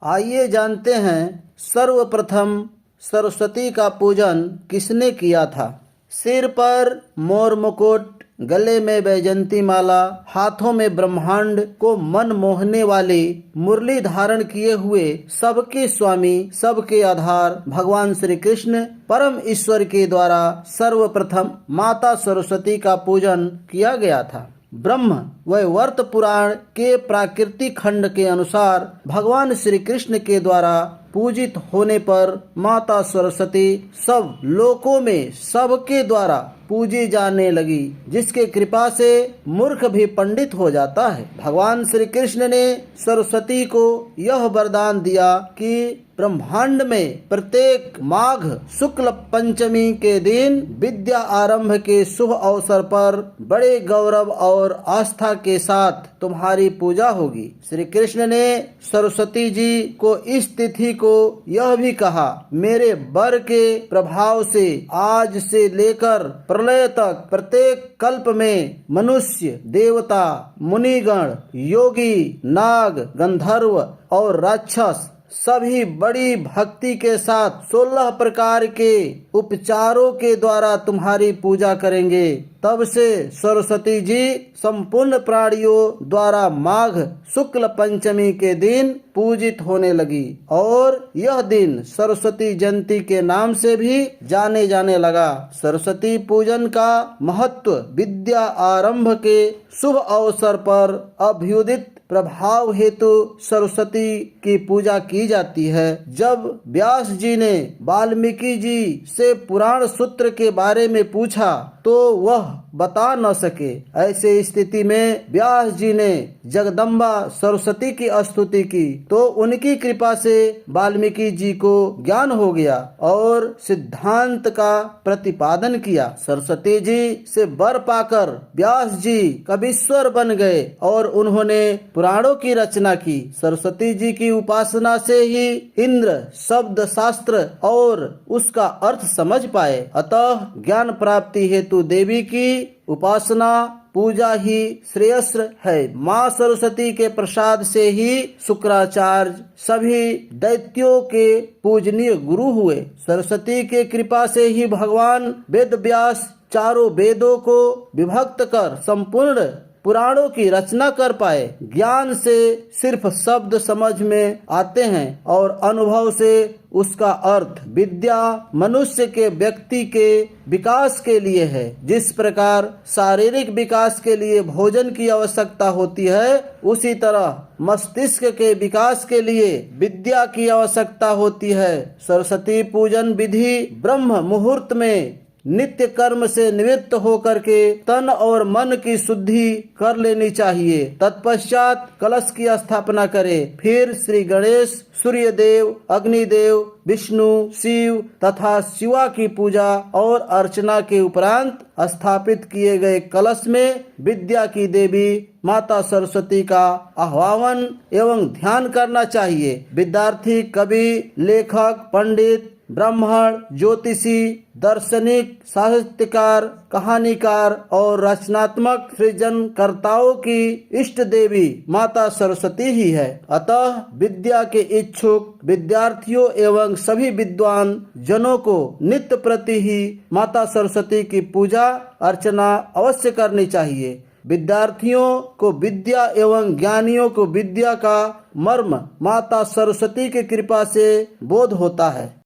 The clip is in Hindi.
आइए जानते हैं सर्वप्रथम सरस्वती का पूजन किसने किया था। सिर पर मोर मुकुट, गले में बैजंती माला, हाथों में ब्रह्मांड को मन मोहने वाली मुरली धारण किए हुए सबके स्वामी, सबके आधार भगवान श्री कृष्ण परम ईश्वर के द्वारा सर्वप्रथम माता सरस्वती का पूजन किया गया था। ब्रह्म व वर्त पुराण के प्राकृतिक खंड के अनुसार भगवान श्री कृष्ण के द्वारा पूजित होने पर माता सरस्वती सब लोकों में सबके द्वारा पूजी जाने लगी, जिसके कृपा से मूर्ख भी पंडित हो जाता है। भगवान श्री कृष्ण ने सरस्वती को यह वरदान दिया कि ब्रह्मांड में प्रत्येक माघ शुक्ल पंचमी के दिन विद्या आरंभ के शुभ अवसर पर बड़े गौरव और आस्था के साथ तुम्हारी पूजा होगी। श्री कृष्ण ने सरस्वती जी को इस तिथि को यह भी कहा, मेरे वर के प्रभाव से आज से लेकर प्रलय तक प्रत्येक कल्प में मनुष्य, देवता, मुनिगण, योगी, नाग, गंधर्व और राक्षस सभी बड़ी भक्ति के साथ 16 प्रकार के उपचारों के द्वारा तुम्हारी पूजा करेंगे। तब से सरस्वती जी संपूर्ण प्राणियों द्वारा माघ शुक्ल पंचमी के दिन पूजित होने लगी और यह दिन सरस्वती जयंती के नाम से भी जाने लगा। सरस्वती पूजन का महत्व विद्या आरंभ के शुभ अवसर पर अभ्युदित प्रभाव हेतु सरस्वती की पूजा की जाती है। जब व्यास जी ने वाल्मीकि जी से पुराण सूत्र के बारे में पूछा तो वह बता न सके। ऐसे स्थिति में व्यास जी ने जगदम्बा सरस्वती की स्तुति की तो उनकी कृपा से वाल्मीकि जी को ज्ञान हो गया और सिद्धांत का प्रतिपादन किया। सरस्वती जी से वर पाकर व्यास जी कवीश्वर बन गए और उन्होंने पुराणों की रचना की। सरस्वती जी की उपासना से ही इंद्र शब्द शास्त्र और उसका अर्थ समझ पाए। अतः ज्ञान प्राप्ति हेतु देवी की उपासना पूजा ही श्रेयस्कर है। माँ सरस्वती के प्रसाद से ही शुक्राचार्य सभी दैत्यों के पूजनीय गुरु हुए। सरस्वती के कृपा से ही भगवान वेद व्यास चारों वेदों को विभक्त कर संपूर्ण पुराणों की रचना कर पाए। ज्ञान से सिर्फ शब्द समझ में आते हैं और अनुभव से उसका अर्थ। विद्या मनुष्य के व्यक्ति के विकास के लिए है। जिस प्रकार शारीरिक विकास के लिए भोजन की आवश्यकता होती है, उसी तरह मस्तिष्क के विकास के लिए विद्या की आवश्यकता होती है। सरस्वती पूजन विधि ब्रह्म मुहूर्त में नित्य कर्म से निवृत्त होकर के तन और मन की शुद्धि कर लेनी चाहिए। तत्पश्चात कलश की स्थापना करें। फिर श्री गणेश, सूर्य देव, अग्निदेव, विष्णु, शिव तथा शिवा की पूजा और अर्चना के उपरांत स्थापित किए गए कलश में विद्या की देवी माता सरस्वती का आह्वान एवं ध्यान करना चाहिए। विद्यार्थी, कवि, लेखक, पंडित, ब्राह्मण, ज्योतिषी, दार्शनिक, साहित्यकार, कहानीकार और रचनात्मक सृजनकर्ताओं की इष्ट देवी माता सरस्वती ही है। अतः विद्या के इच्छुक विद्यार्थियों एवं सभी विद्वान जनों को नित्य प्रति ही माता सरस्वती की पूजा अर्चना अवश्य करनी चाहिए। विद्यार्थियों को विद्या एवं ज्ञानियों को विद्या का मर्म माता सरस्वती की कृपा से बोध होता है।